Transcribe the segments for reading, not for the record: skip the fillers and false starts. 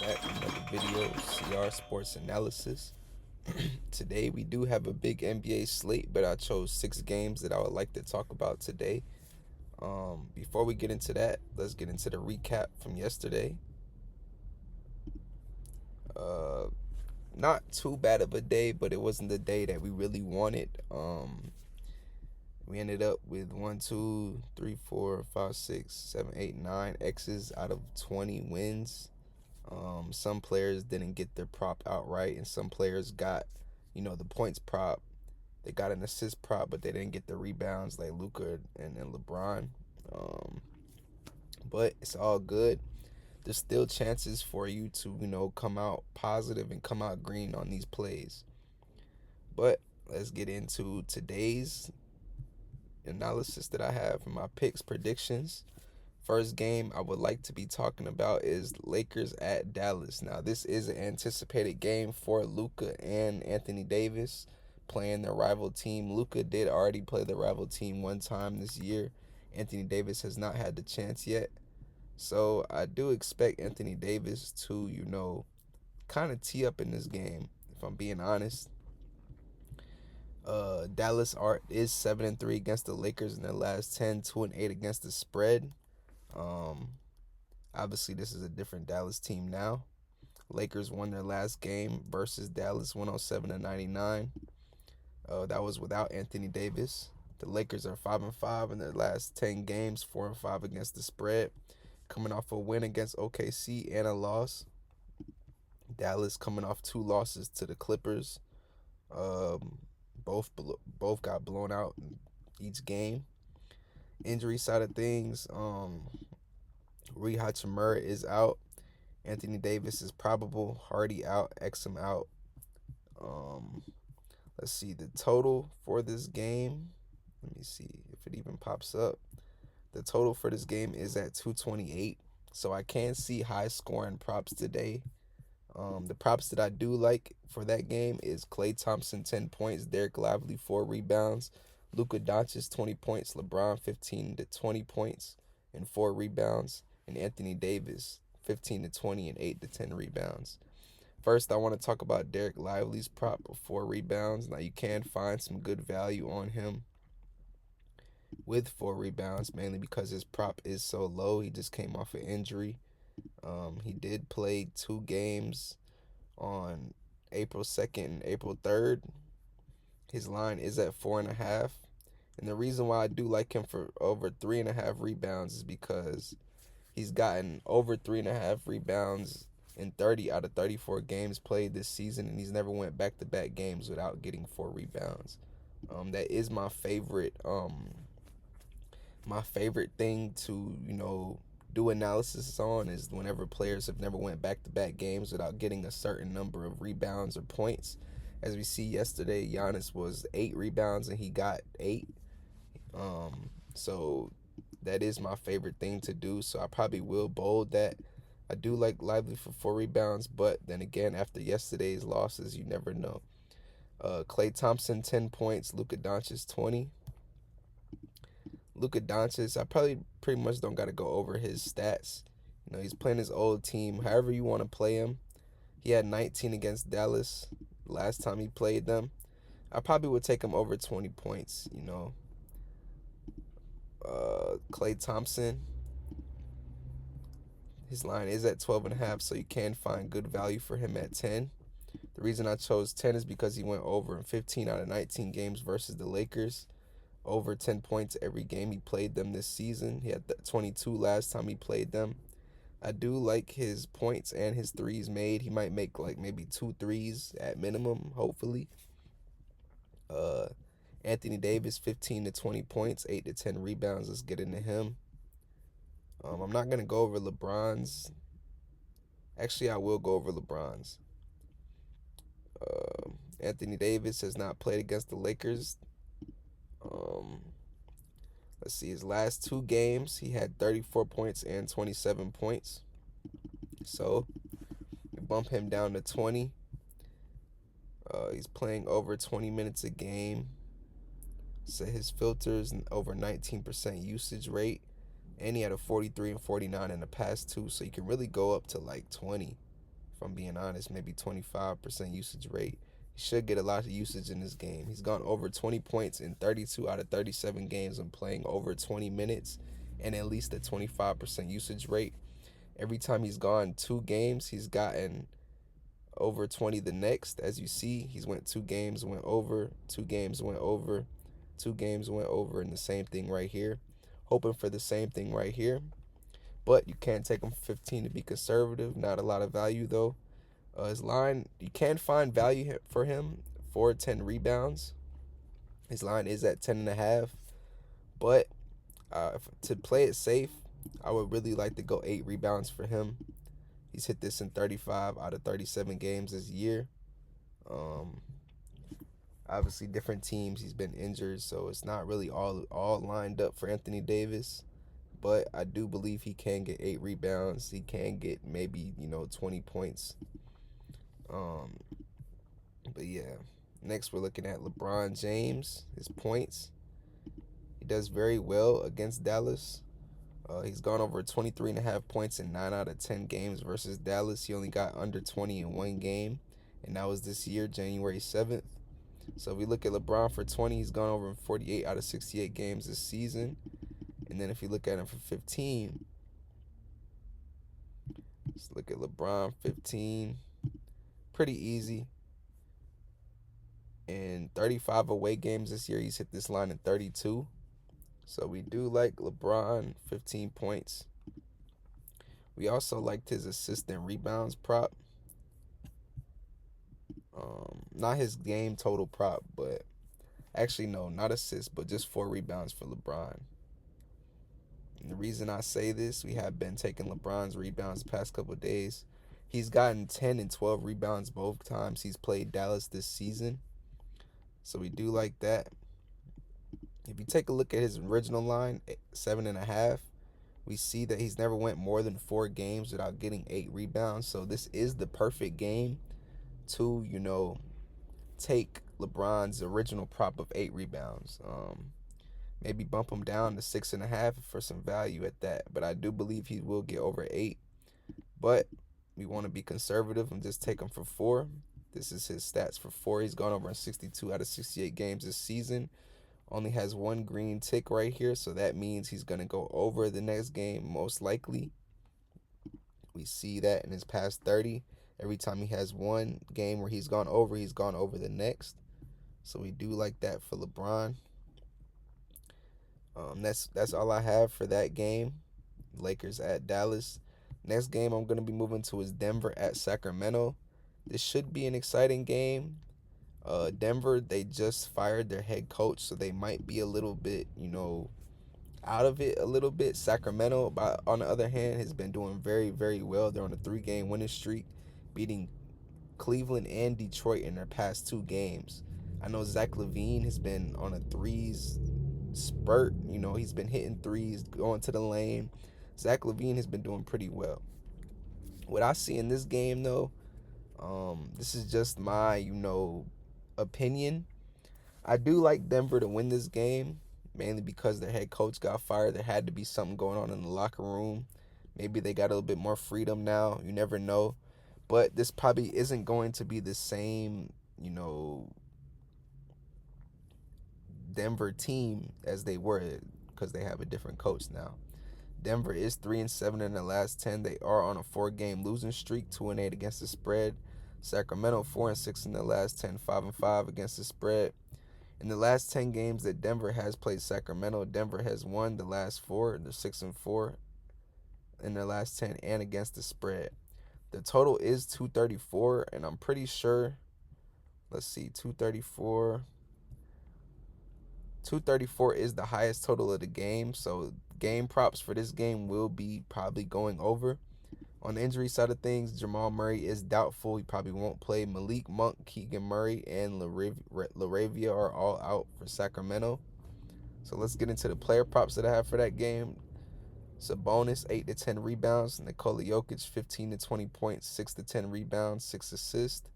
back with another video, CR Sports Analysis. Today we do have a big NBA slate, but I chose 6 games that I would like to talk about today. Before we get into that, let's get into the recap from yesterday. Uh, Not too bad of a day, but it wasn't the day that we really wanted. We ended up with 1, 2, 3, 4, 5, 6, 7, 8, 9 X's out of 20 wins. Some players didn't get their prop outright, and some players got, the points prop. They got an assist prop, but they didn't get the rebounds like Luka and LeBron. Um, but it's all good. There's still chances for you to, come out positive and come out green on these plays. But let's get into today's analysis that I have for my picks predictions. First game I would like to be talking about is Lakers at Dallas. Now, this is an anticipated game for Luka and Anthony Davis playing their rival team. Luka did already play the rival team one time this year. Anthony Davis has not had the chance yet. So I do expect Anthony Davis to, kind of tee up in this game, if I'm being honest. Dallas is 7-3 against the Lakers in their last 10, 2-8 against the spread. Um, Obviously, this is a different Dallas team now. Lakers won their last game versus Dallas 107-99. That was without Anthony Davis. The Lakers are 5-5 in their last 10 games, 4-5 against the spread, coming off a win against OKC and a loss. Dallas coming off 2 losses to the Clippers. Both got blown out in each game. Injury side of things, Rui Hachimura is out. Anthony Davis is probable. Hardy out. Exum out. Let's see the total for this game. Let me see if it even pops up. The total for this game is at 228. So I can see high scoring props today. The props that I do like for that game is K.Thompson 10 points, Derek Lively 4 rebounds, Luka Doncic 20 points, LeBron 15 to 20 points and 4 rebounds, and Anthony Davis 15 to 20 and 8 to 10 rebounds. First, I want to talk about Derek Lively's prop of 4 rebounds. Now, you can find some good value on him with 4 rebounds, mainly because his prop is so low. He just came off an injury. He did play 2 games on April 2nd and April 3rd. His line is at 4.5. And the reason why I do like him for over 3.5 rebounds is because he's gotten over 3.5 rebounds in 30 out of 34 games played this season, and he's never went back-to-back games without getting 4 rebounds. That is my favorite thing to, do analysis on is whenever players have never went back-to-back games without getting a certain number of rebounds or points. As we see yesterday, Giannis was 8 rebounds and he got 8. So that is my favorite thing to do. So I probably will bold that. I do like Lively for 4 rebounds, but then again, after yesterday's losses, you never know. K.Thompson 10 points, Luka Doncic 20. Luka Doncic, I probably pretty much don't got to go over his stats. He's playing his old team. However you want to play him. He had 19 against Dallas last time he played them. I probably would take him over 20 points, K.Thompson, his line is at 12.5, so you can find good value for him at 10. The reason I chose 10 is because he went over in 15 out of 19 games versus the Lakers. Over 10 points every game he played them this season. He had 22 last time he played them. I do like his points and his threes made. He might make like maybe 2 threes at minimum, hopefully. Anthony Davis, 15 to 20 points, 8 to 10 rebounds. Let's get into him. I'm not going to go over LeBron's. Actually, I will go over LeBron's. Anthony Davis has not played against the Lakers. Let's see, his last 2 games, he had 34 points and 27 points. So, we bump him down to 20. He's playing over 20 minutes a game. So his filters over 19% usage rate. And he had a 43 and 49 in the past 2. So you can really go up to like 20. if I'm being honest, maybe 25% usage rate. He should get a lot of usage in this game. He's gone over 20 points in 32 out of 37 games and playing over 20 minutes and at least a 25% usage rate. Every time he's gone 2 games, he's gotten over 20 the next. As you see, he's went 2 games, went over, 2 games, went over, 2 games, went over, and the same thing right here. Hoping for the same thing right here. But you can't take him for 15 to be conservative. Not a lot of value, though. His line, you can find value for him for 10 rebounds. His line is at 10.5. But to play it safe, I would really like to go 8 rebounds for him. He's hit this in 35 out of 37 games this year. Obviously, different teams. He's been injured, so it's not really all lined up for Anthony Davis. But I do believe he can get 8 rebounds. He can get maybe 20 points. But yeah, next we're looking at LeBron James. His points. He does very well against Dallas. He's gone over 23.5 points in 9 out of 10 games versus Dallas. He only got under 20 in 1 game, and that was this year, January 7th. So if we look at LeBron for 20, he's gone over in 48 out of 68 games this season. And then if you look at him for 15, let's look at LeBron 15. Pretty easy. In 35 away games this year, he's hit this line in 32. So we do like LeBron, 15 points. We also liked his assist and rebounds prop. Not his game total prop, but actually no, not assists, but just 4 rebounds for LeBron. And the reason I say this, we have been taking LeBron's rebounds the past couple of days. He's gotten 10 and 12 rebounds both times he's played Dallas this season. So we do like that. If you take a look at his original line, 7.5, we see that he's never went more than 4 games without getting 8 rebounds. So this is the perfect game to, take LeBron's original prop of 8 rebounds. Maybe bump him down to 6.5 for some value at that. But I do believe he will get over 8. But we want to be conservative and just take him for 4. This is his stats for 4. He's gone over in 62 out of 68 games this season. Only has 1 green tick right here, so that means he's going to go over the next game most likely. We see that in his past 30. Every time he has 1 game where he's gone over the next. So we do like that for LeBron. That's all I have for that game. Lakers at Dallas. Next game I'm going to be moving to is Denver at Sacramento. This should be an exciting game. Denver, they just fired their head coach, so they might be a little bit, out of it a little bit. Sacramento, on the other hand, has been doing very, very well. They're on a 3-game winning streak, beating Cleveland and Detroit in their past 2 games. I know Z.lavine has been on a threes spurt. He's been hitting threes, going to the lane. Z.lavine has been doing pretty well. What I see in this game, though, this is just my, opinion. I do like Denver to win this game, mainly because their head coach got fired. There had to be something going on in the locker room. Maybe they got a little bit more freedom now. You never know. But this probably isn't going to be the same, Denver team as they were, because they have a different coach now. Denver is 3-7 in the last 10. They are on a 4-game losing streak, 2-8 against the spread. Sacramento 4-6 in the last 10, 5-5 against the spread. In the last 10 games that Denver has played Sacramento, Denver has won the last 4. They're 6-4 in their last 10 and against the spread. The total is 234, and I'm pretty sure, let's see, 234. 234 is the highest total of the game, so game props for this game will be probably going over. On the injury side of things, Jamal Murray is doubtful. He probably won't play. Malik Monk, Keegan Murray, and LaRavia are all out for Sacramento. So let's get into the player props that I have for that game. Sabonis, 8 to 10 rebounds. Nikola Jokic, 15 to 20 points, 6 to 10 rebounds, 6 assists.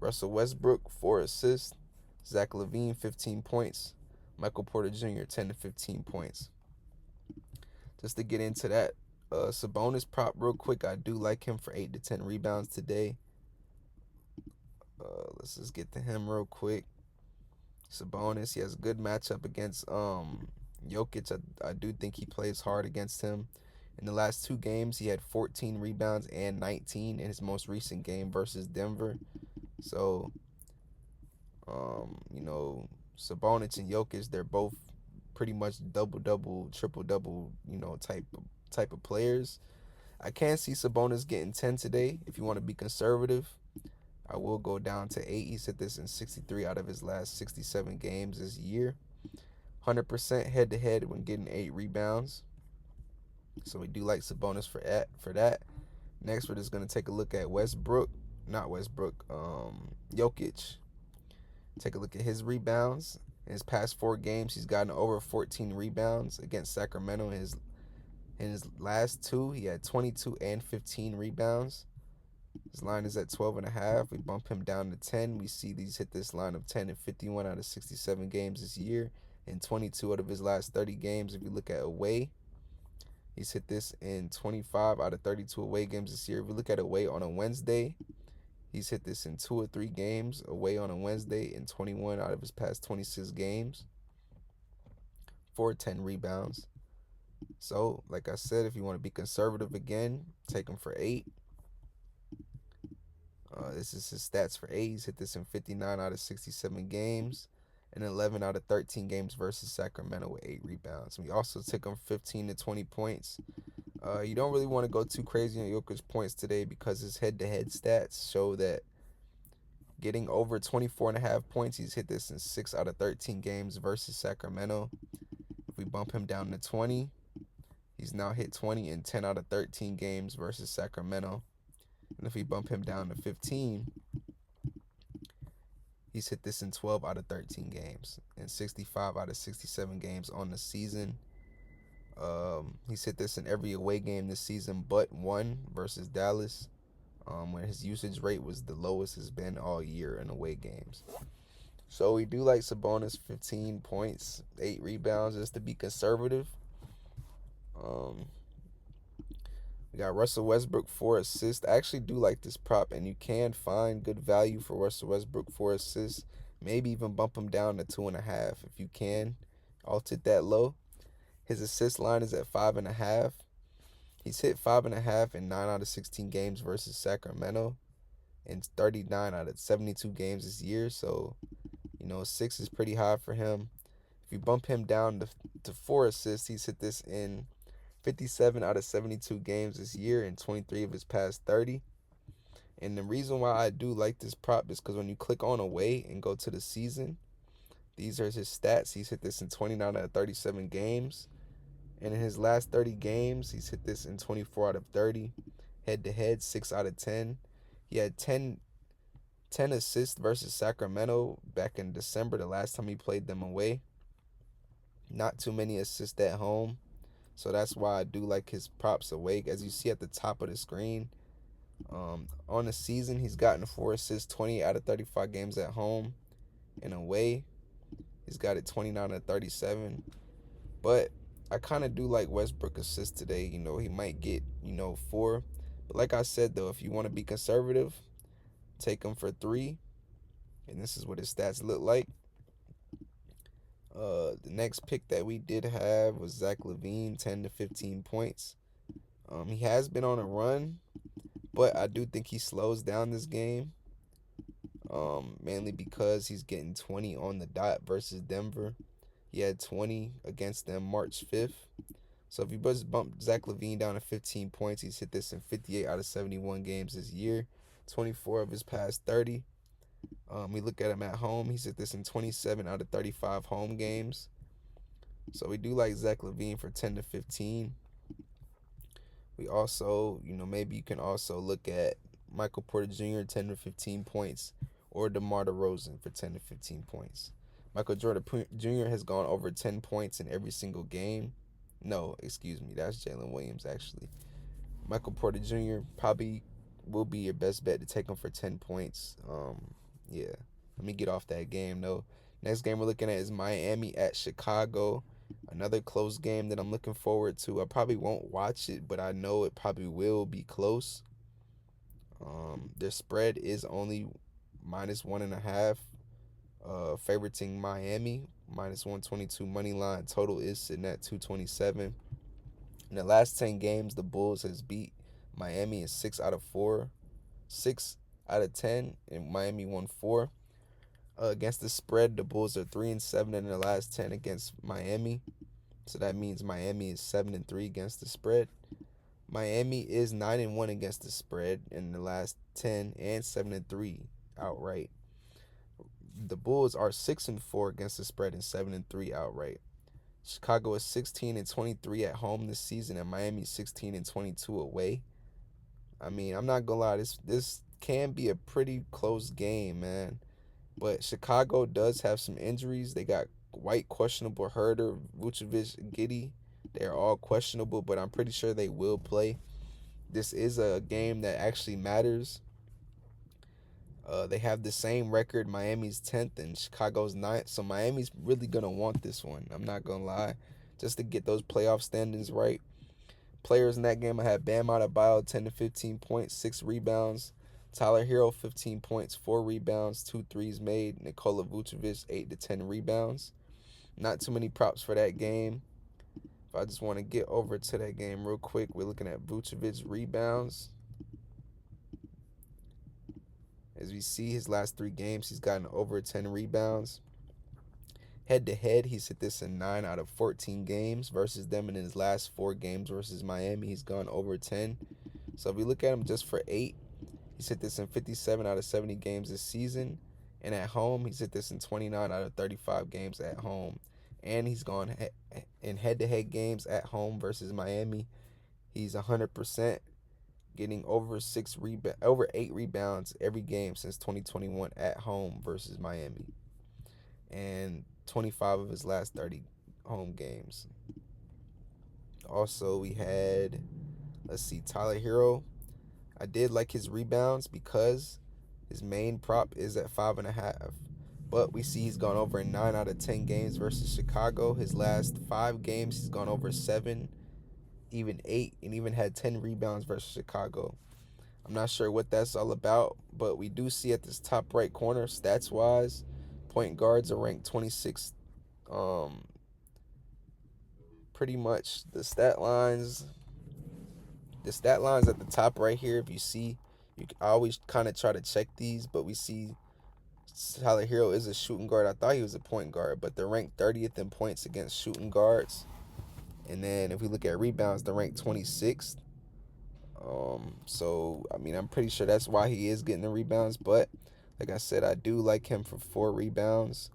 Russell Westbrook, 4 assists. Z.lavine, 15 points. Michael Porter Jr., 10 to 15 points. Just to get into that Sabonis prop real quick. I do like him for 8 to 10 rebounds today. Let's just get to him real quick. Sabonis, he has a good matchup against Jokic. I do think he plays hard against him. In the last 2 games, he had 14 rebounds and 19 in his most recent game versus Denver. So, you know, Sabonis and Jokic, they're both pretty much double-double, triple-double, type of players. I can see Sabonis getting 10 today if you want to be conservative. I will go down to 8. He's hit this in 63 out of his last 67 games this year. 100% head-to-head when getting 8 rebounds. So we do like Sabonis for that. Next, we're just going to take a look at Jokic. Take a look at his rebounds. In his past 4 games, he's gotten over 14 rebounds against Sacramento. In his last 2, he had 22 and 15 rebounds. His line is at 12.5. We bump him down to 10. We see these hit this line of 10 in 51 out of 67 games this year, and 22 out of his last 30 games. If you look at away, he's hit this in 25 out of 32 away games this year. If we look at away on a Wednesday, he's hit this in 2 or 3 games away on a Wednesday in 21 out of his past 26 games for 10 rebounds. So, like I said, if you want to be conservative again, take him for 8. This is his stats for 8. He's hit this in 59 out of 67 games and 11 out of 13 games versus Sacramento with 8 rebounds. We also took him 15 to 20 points. You don't really want to go too crazy on Jokic's points today because his head-to-head stats show that getting over 24.5 points, he's hit this in 6 out of 13 games versus Sacramento. If we bump him down to 20, he's now hit 20 in 10 out of 13 games versus Sacramento. And if we bump him down to 15, he's hit this in 12 out of 13 games and 65 out of 67 games on the season. He's hit this in every away game this season but 1 versus Dallas, when his usage rate was the lowest it's been all year in away games. So we do like Sabonis, 15 points, 8 rebounds, just to be conservative. We got Russell Westbrook 4 assists. I actually do like this prop, and you can find good value for Russell Westbrook 4 assists. Maybe even bump him down to 2.5 if you can. Alt it that low. His assist line is at 5.5. He's hit 5.5 in 9 out of 16 games versus Sacramento, and 39 out of 72 games this year. So, 6 is pretty high for him. If you bump him down to 4 assists, he's hit this in 57 out of 72 games this year and 23 of his past 30. And the reason why I do like this prop is because when you click on away and go to the season, these are his stats. He's hit this in 29 out of 37 games. And in his last 30 games, he's hit this in 24 out of 30. Head-to-head, 6 out of 10. He had 10 assists versus Sacramento back in December, the last time he played them away. Not too many assists at home. So that's why I do like his props away. As you see at the top of the screen, on the season, he's gotten 4 assists, 20 out of 35 games at home. And away, he's got it 29 out of 37. But I kind of do like Westbrook assists today. He might get, 4. But like I said, though, if you want to be conservative, take him for 3. And this is what his stats look like. The next pick that we did have was Z.lavine, 10 to 15 points. He has been on a run, but I do think he slows down this game, mainly because he's getting 20 on the dot versus Denver. He had 20 against them March 5th. So if you just bump Z.lavine down to 15 points, he's hit this in 58 out of 71 games this year, 24 of his past 30. We look at him at home. He's hit this in 27 out of 35 home games. So we do like Z.lavine for 10 to 15. We also, maybe you can also look at Michael Porter Jr. 10 to 15 points, or DeMar DeRozan for 10 to 15 points. Michael Jordan Jr. has gone over 10 points in every single game. No, excuse me, that's Jalen Williams, actually. Michael Porter Jr. probably will be your best bet to take him for 10 points. Yeah. Let me get off that game, though. Next game we're looking at is Miami at Chicago. Another close game that I'm looking forward to. I probably won't watch it, but I know it probably will be close. Their spread is only -1.5. Favoriting Miami -122 money line. Total is sitting at 227. In the last 10 games, the Bulls has beat Miami in 6 out of 4, 6 out of 10, and Miami won 4. Against the spread, the Bulls are 3-7 in the last 10 against Miami. So that means Miami is 7-3 against the spread. Miami is 9-1 against the spread in the last 10 and 7-3 outright. The Bulls are 6-4 against the spread and 7-3 outright. Chicago is 16-23 at home this season, and Miami 16-22 away. I mean, I'm not gonna lie, this can be a pretty close game, man. But Chicago does have some injuries. They got White questionable, Herder, Vucevic, Giddy. They're all questionable, but I'm pretty sure they will play. This is a game that actually matters. They have the same record. Miami's 10th and Chicago's 9th. So Miami's really going to want this one. I'm not going to lie. Just to get those playoff standings right. Players in that game, I had Bam Adebayo, 10 to 15 points, 6 rebounds. Tyler Hero, 15 points, 4 rebounds, 2 threes made. Nikola Vucevic, 8 to 10 rebounds. Not too many props for that game. If I just want to get over to that game real quick, we're looking at Vucevic's rebounds. As we see, his last 3 games, he's gotten over 10 rebounds. Head-to-head, he's hit this in 9 out of 14 games versus them. And in his last 4 games versus Miami, he's gone over 10. So if we look at him just for 8, he's hit this in 57 out of 70 games this season. And at home, he's hit this in 29 out of 35 games at home. And he's gone in head-to-head games at home versus Miami. He's 100%. Getting over 8 rebounds every game since 2021 at home versus Miami, and 25 of his last 30 home games. Also, we had, Tyler Hero. I did like his rebounds because his main prop is at 5.5. But we see he's gone over in 9 out of 10 games versus Chicago. His last 5 games, he's gone over 7, even 8, and even had 10 rebounds versus Chicago. I'm not sure what that's all about, but we do see at this top right corner, stats-wise, point guards are ranked 26th. Pretty much the stat lines at the top right here, if you see, I always kind of try to check these, but we see Tyler Hero is a shooting guard. I thought he was a point guard, but they're ranked 30th in points against shooting guards. And then if we look at rebounds, they're ranked 26th. So, I mean, I'm pretty sure that's why he is getting the rebounds. But, like I said, I do like him for 4 rebounds.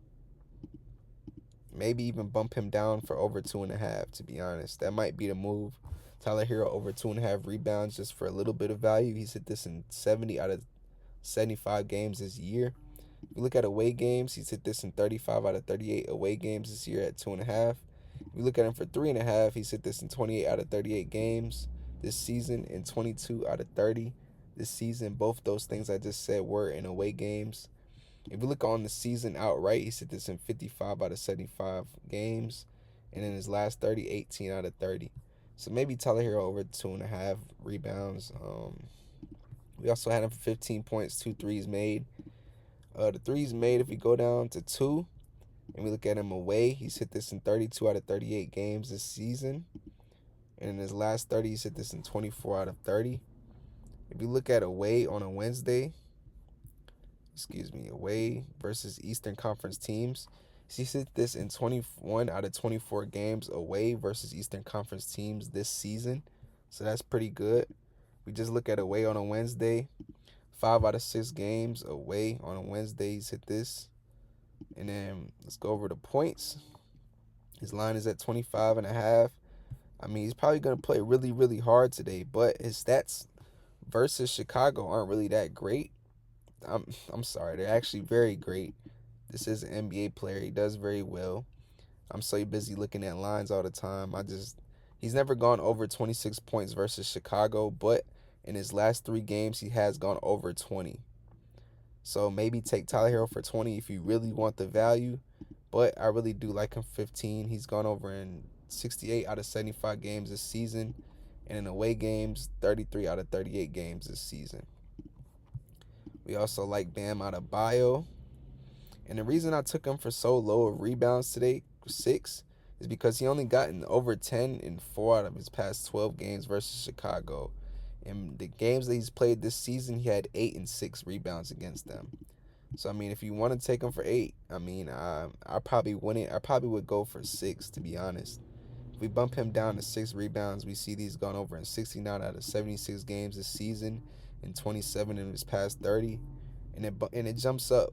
Maybe even bump him down for over 2.5, to be honest. That might be the move. Tyler Hero over 2.5 rebounds just for a little bit of value. He's hit this in 70 out of 75 games this year. If you look at away games, he's hit this in 35 out of 38 away games this year at 2.5. If you look at him for 3.5, he's hit this in 28 out of 38 games this season and 22 out of 30 this season. Both those things I just said were in away games. If you look on the season outright, he's hit this in 55 out of 75 games. And in his last 30, 18 out of 30. So maybe Tyler Hero over 2.5 rebounds. We also had him for 15 points, 2 threes made. The threes made, if we go down to 2, and we look at him away, he's hit this in 32 out of 38 games this season. And in his last 30, he's hit this in 24 out of 30. If you look at away on a Wednesday, away versus Eastern Conference teams, he's hit this in 21 out of 24 games away versus Eastern Conference teams this season. So that's pretty good. We just look at away on a Wednesday. 5 out of 6 games away on a Wednesday, he's hit this. And then let's go over the points. His line is at 25.5. I mean, he's probably going to play really, really hard today, but his stats versus Chicago aren't really that great. I'm sorry, they're actually very great. This is an NBA player. He does very well. I'm so busy looking at lines all the time. He's never gone over 26 points versus Chicago, but in his last 3 games, he has gone over 20. So maybe take Tyler Hero for 20 if you really want the value. but I really do like him 15. He's gone over in 68 out of 75 games this season, and in away games, 33 out of 38 games this season. We also like Bam Adebeyo. And the reason I took him for so low of rebounds today, 6, is because he only gotten over 10 in 4 out of his past 12 games versus Chicago. In the games that he's played this season, he had 8 and 6 rebounds against them. So I mean, if you want to take him for 8, I mean, I probably wouldn't. I probably would go for 6, to be honest. If we bump him down to 6 rebounds, we see these gone over in 69 out of 76 games this season, and 27 in his past 30, and it jumps up.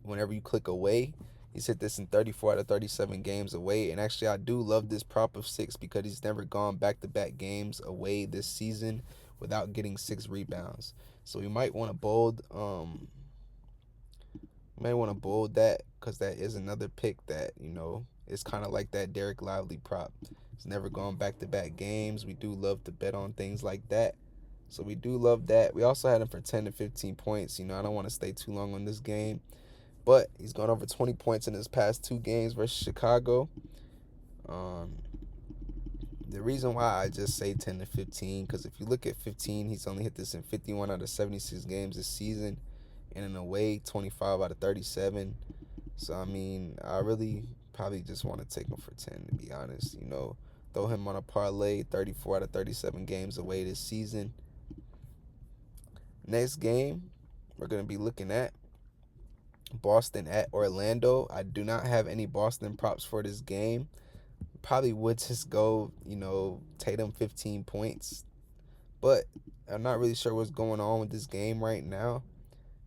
Whenever you click away, he's hit this in 34 out of 37 games away. And actually, I do love this prop of 6 because he's never gone back-to-back games away this season without getting 6 rebounds. So you might want to bold. You might want to bold that because that is another pick that is kind of like that Derek Lively prop. He's never gone back-to-back games. We do love to bet on things like that. So we do love that. We also had him for 10 to 15 points. I don't want to stay too long on this game. But he's gone over 20 points in his past 2 games versus Chicago. The reason why I just say 10 to 15, because if you look at 15, he's only hit this in 51 out of 76 games this season. And in away, 25 out of 37. So, I mean, I really probably just want to take him for 10, to be honest. Throw him on a parlay, 34 out of 37 games away this season. Next game, we're going to be looking at Boston at Orlando. I do not have any Boston props for this game. Probably would just go, Tatum 15 points. But I'm not really sure what's going on with this game right now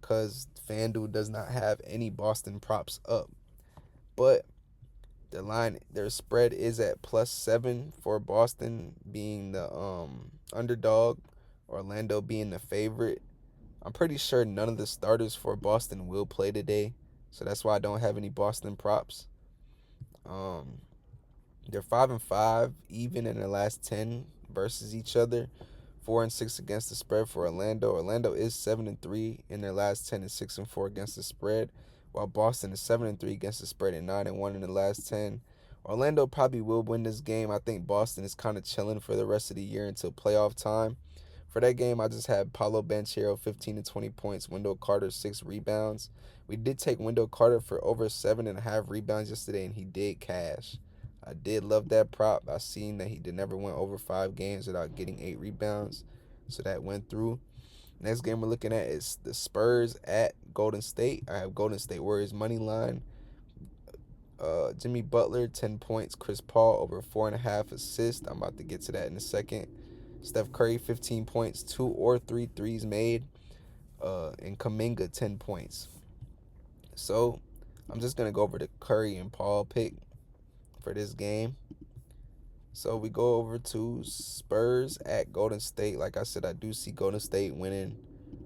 because FanDuel does not have any Boston props up. But their spread is at +7 for Boston being the underdog, Orlando being the favorite. I'm pretty sure none of the starters for Boston will play today, so that's why I don't have any Boston props. They're 5-5 even in their last 10 versus each other. 4-6 against the spread for Orlando. Orlando is 7-3 in their last 10 and 6-4 against the spread, while Boston is 7-3 against the spread and 9-1 in the last 10. Orlando probably will win this game. I think Boston is kind of chilling for the rest of the year until playoff time. For that game, I just had Paulo Banchero 15 to 20 points, Wendell Carter 6 rebounds. We did take Wendell Carter for over 7.5 rebounds yesterday, and he did cash. I did love that prop. I seen that he never went over 5 games without getting 8 rebounds, so that went through. Next game we're looking at is the Spurs at Golden State. I have Golden State Warriors money line. Jimmy Butler 10 points. Chris Paul over 4.5 assists. I'm about to get to that in a second. Steph Curry 15 points, 2 or 3 threes made, and Kuminga 10 points. So I'm just gonna go over the Curry and Paul pick for this game. So we go over to Spurs at Golden State. Like I said, I do see Golden State winning.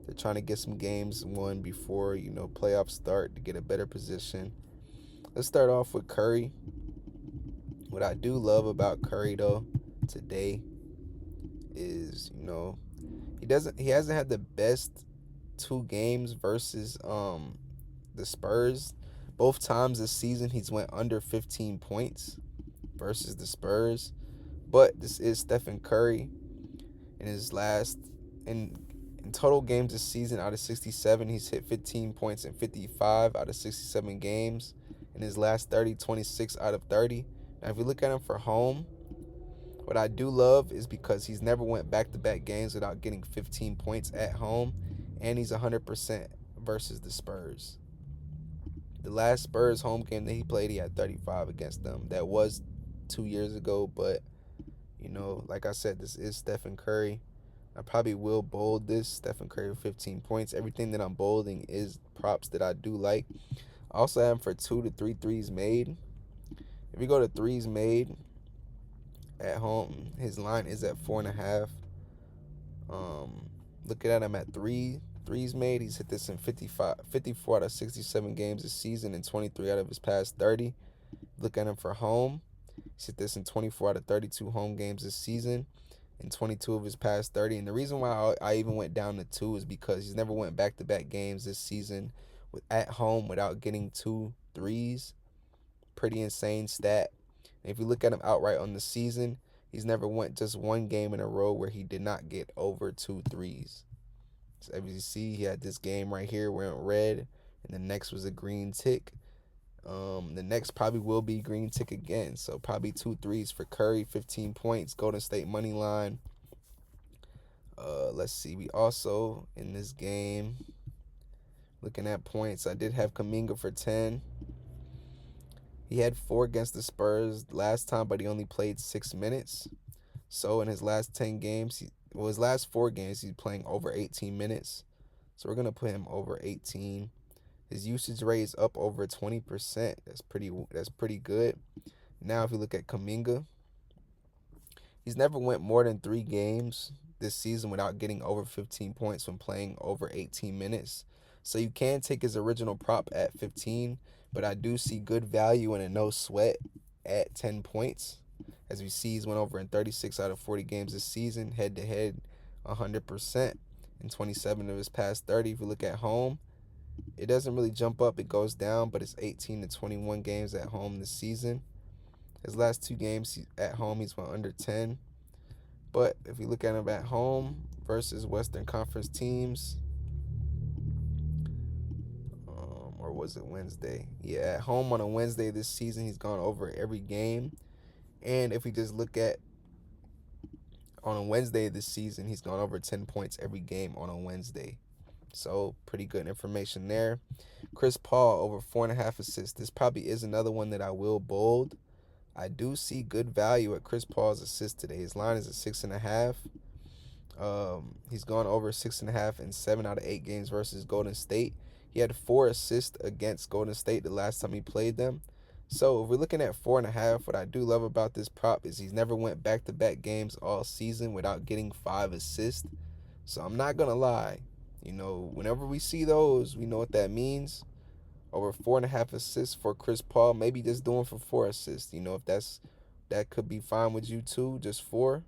They're trying to get some games won before playoffs start to get a better position. Let's start off with Curry. What I do love about Curry though today is he hasn't had the best 2 games versus the Spurs. Both times this season he's went under 15 points versus the Spurs. But this is Stephen Curry in his last in total games this season. Out of 67, he's hit 15 points in 55 out of 67 games. In his last 30, 26 out of 30. Now if you look at him for home, what I do love is because he's never went back-to-back games without getting 15 points at home, and he's 100% versus the Spurs. The last Spurs home game that he played, he had 35 against them. That was 2 years ago, but, like I said, this is Stephen Curry. I probably will bold this. Stephen Curry with 15 points. Everything that I'm bolding is props that I do like. I also have him for 2 to 3 threes made. If you go to threes made at home, his line is at 4.5. Looking at him at threes made, he's hit this in 54 out of 67 games this season and 23 out of his past 30. Look at him for home, he's hit this in 24 out of 32 home games this season and 22 of his past 30. And the reason why I even went down to 2 is because he's never went back-to-back games this season at home without getting 2 threes. Pretty insane stat. And if you look at him outright on the season, he's never went just one game in a row where he did not get over 2 threes. So as you see, he had this game right here where it went red, and the next was a green tick. The next probably will be green tick again. So probably 2 threes for Curry, 15 points, Golden State money line. Let's see. We also, in this game, looking at points, I did have Kuminga for 10. He had 4 against the Spurs last time, but he only played 6 minutes. So in his last 10 games, his last 4 games, he's playing over 18 minutes. So we're going to put him over 18. His usage rate is up over 20%. That's pretty good. Now if you look at Kuminga, he's never went more than 3 games this season without getting over 15 points when playing over 18 minutes. So you can take his original prop at 15, but I do see good value in a no sweat at 10 points. As we see, he's went over in 36 out of 40 games this season, head-to-head 100% in 27 of his past 30. If you look at home, it doesn't really jump up. It goes down, but it's 18 to 21 games at home this season. His last 2 games at home, he's went under 10. But if you look at him at home versus Western Conference teams, or was it Wednesday? Yeah, at home on a Wednesday this season, he's gone over every game. And if we just look at on a Wednesday this season, he's gone over 10 points every game on a Wednesday. So pretty good information there. Chris Paul over 4.5 assists. This probably is another one that I will bold. I do see good value at Chris Paul's assist today. His line is at 6.5. He's gone over 6.5 in 7 out of 8 games versus Golden State. He had 4 assists against Golden State the last time he played them. So if we're looking at 4.5, what I do love about this prop is he's never went back-to-back games all season without getting 5 assists. So I'm not gonna lie, whenever we see those, we know what that means. Over 4.5 assists for Chris Paul, maybe just doing for 4 assists. If that could be fine with you too, just 4.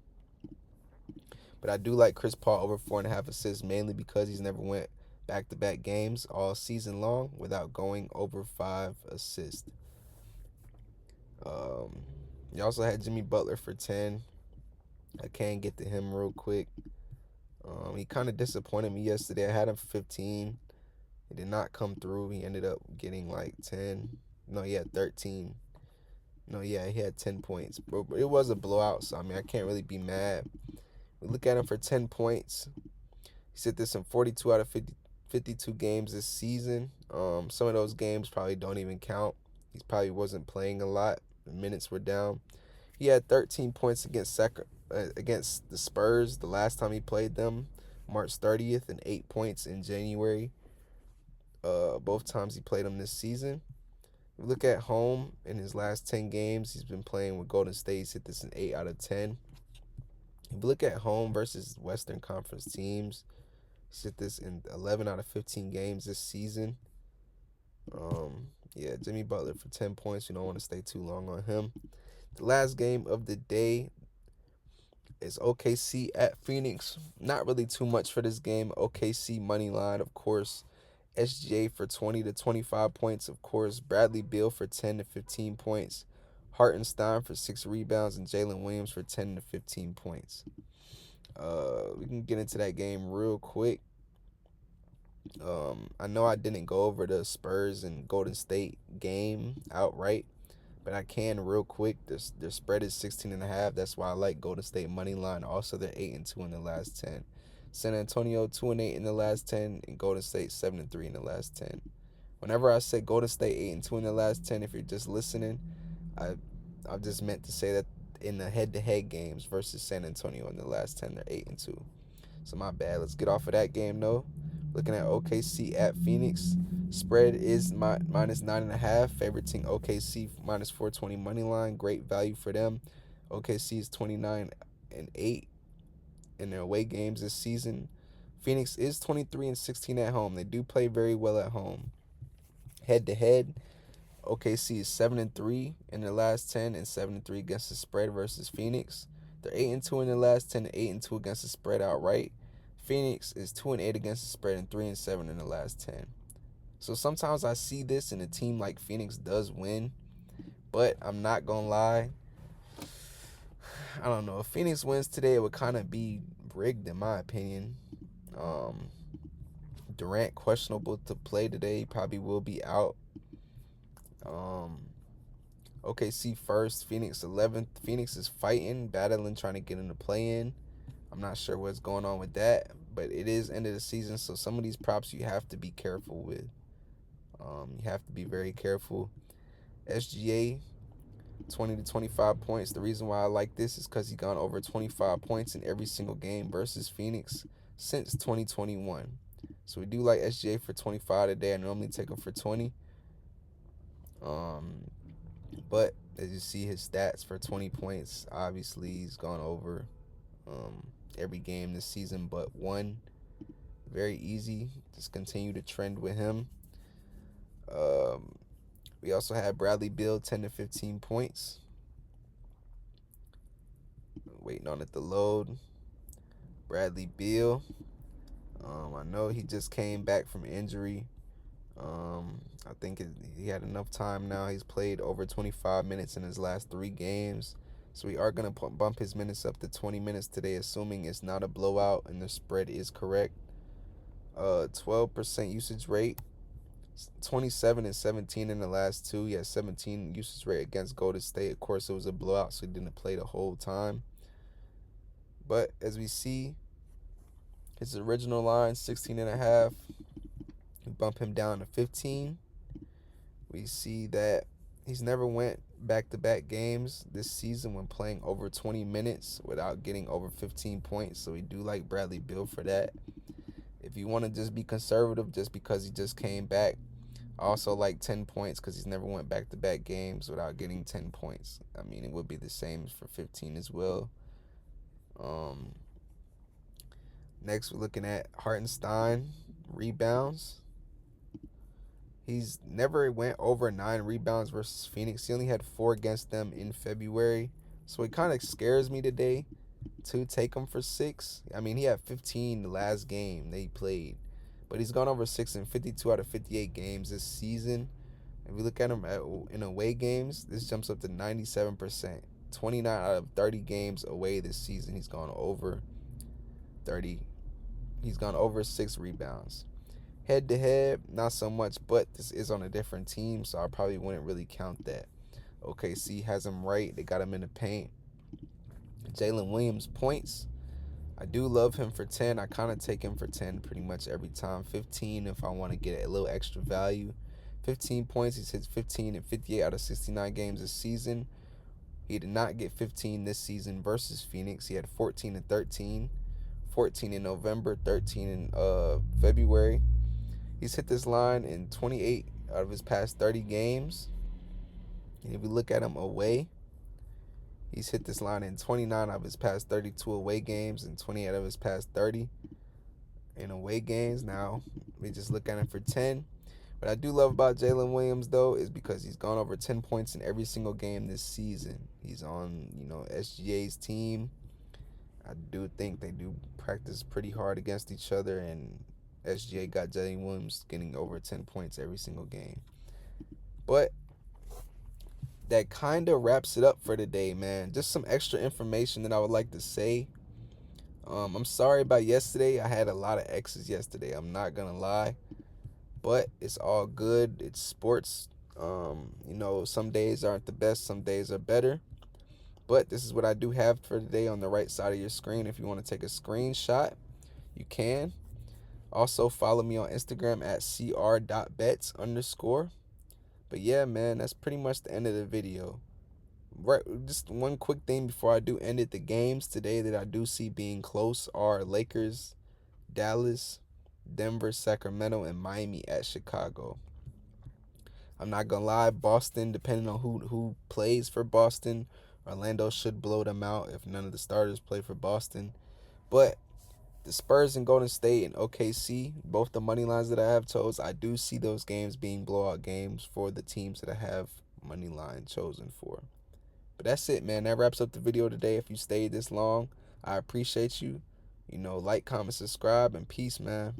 But I do like Chris Paul over 4.5 assists mainly because he's never went back-to-back games all season long without going over 5 assists. You also had Jimmy Butler for 10. I can't get to him real quick. He kind of disappointed me yesterday. I had him for 15. He did not come through. He ended up getting like 10. No, he had 13. No, yeah, he had 10 points. But it was a blowout, so, I can't really be mad. We look at him for 10 points. He said this in 42 out of 52 games this season. Some of those games probably don't even count. He probably wasn't playing a lot. The minutes were down. He had 13 points against the Spurs the last time he played them, March 30th, and 8 points in January. Both times he played them this season. If you look at home in his last 10 games, he's been playing with Golden State. He's hit this in 8 out of 10. If you look at home versus Western Conference teams, he's hit this in 11 out of 15 games this season. Yeah, Jimmy Butler for 10 points. You don't want to stay too long on him. The last game of the day is OKC at Phoenix. Not really too much for this game. OKC money line, of course. SGA for 20 to 25 points, of course. Bradley Beal for 10 to 15 points. Hartenstein for 6 rebounds, and Jalen Williams for 10 to 15 points. We can get into that game real quick. I know I didn't go over the Spurs and Golden State game outright, but I can real quick. Their spread is 16.5. That's why I like Golden State money line. Also, they're 8-2 in the last 10. San Antonio 2-8 in the last 10, and Golden State 7-3 in the last 10. Whenever I say Golden State 8-2 in the last 10, if you're just listening, I just meant to say that in the head-to-head games versus San Antonio in the last 10, they're 8-2. So my bad. Let's get off of that game though. Looking at OKC at Phoenix, spread is minus 9.5. Favoriting OKC minus 420 money line. Great value for them. OKC is 29-8 in their away games this season. Phoenix is 23-16 at home. They do play very well at home. Head to head, OKC is 7-3 in their last 10 and 7-3 against the spread versus Phoenix. They're 8-2 in the last 10 and 8-2 against the spread outright. Phoenix is 2-8 against the spread and 3-7 in the last 10. So sometimes I see this and a team like Phoenix does win, but I'm not going to lie. I don't know. If Phoenix wins today, it would kind of be rigged in my opinion. Um, Durant questionable to play today. Probably will be out. Um, OKC first, Phoenix 11th. Phoenix is fighting, battling, trying to get in the play-in. I'm not sure what's going on with that, but it is end of the season, so some of these props you have to be careful with. You have to be very careful. SGA, 20 to 25 points. The reason why I like this is because he's gone over 25 points in every single game versus Phoenix since 2021. So we do like SGA for 25 today. I normally take him for 20. But as you see his stats for 20 points, obviously he's gone over every game this season but one. Very easy. Just continue to trend with him. We also have Bradley Beal, 10 to 15 points. Waiting on it to load. Bradley Beal. I know he just came back from injury. I think he had enough time now. He's played over 25 minutes in his last 3 games. So we are going to bump his minutes up to 20 minutes today, assuming it's not a blowout and the spread is correct. 12% usage rate. 27 and 17 in the last 2. He had 17 usage rate against Golden State. Of course, it was a blowout, so he didn't play the whole time. But as we see, his original line, 16 and a half. We bump him down to 15. We see that he's never went back-to-back games this season when playing over 20 minutes without getting over 15 points. So we do like Bradley Beal for that. If you want to just be conservative just because he just came back, I also like 10 points because he's never went back-to-back games without getting 10 points. I mean, it would be the same for 15 as well. Next, we're looking at Hartenstein rebounds. He's never went over 9 rebounds versus Phoenix. He only had 4 against them in February. So it kind of scares me today to take him for 6. I mean, he had 15 the last game they played. But he's gone over 6 in 52 out of 58 games this season. If we look at him in away games, this jumps up to 97%. 29 out of 30 games away this season, he's gone over 30. He's gone over 6 rebounds. Head-to-head, not so much, but this is on a different team, so I probably wouldn't really count that. OKC has him right. They got him in the paint. Jalen Williams points. I do love him for 10. I kind of take him for 10 pretty much every time. 15 if I want to get a little extra value. 15 points. He's hit 15 and 58 out of 69 games this season. He did not get 15 this season versus Phoenix. He had 14 and 13. 14 in November, 13 in February. He's hit this line in 28 out of his past 30 games. And if we look at him away, he's hit this line in 29 out of his past 32 away games and 28 out of his past 30 in away games. Now, we just look at him for 10. What I do love about Jalen Williams, though, is because he's gone over 10 points in every single game this season. He's on, SGA's team. I do think they do practice pretty hard against each other, and SGA got Jalen Williams getting over 10 points every single game. But that kind of wraps it up for today, man. Just some extra information that I would like to say. I'm sorry about yesterday. I had a lot of X's yesterday. I'm not going to lie. But it's all good. It's sports. Some days aren't the best. Some days are better. But this is what I do have for today on the right side of your screen. If you want to take a screenshot, you can. Also, follow me on Instagram at cr.bets_. But yeah, man, that's pretty much the end of the video. Right, just one quick thing before I do end it. The games today that I do see being close are Lakers, Dallas, Denver, Sacramento, and Miami at Chicago. I'm not going to lie, Boston, depending on who plays for Boston, Orlando should blow them out if none of the starters play for Boston. But the Spurs and Golden State and OKC, both the money lines that I have chose, I do see those games being blowout games for the teams that I have money line chosen for. But that's it, man. That wraps up the video today. If you stayed this long, I appreciate you. Like, comment, subscribe, and peace, man.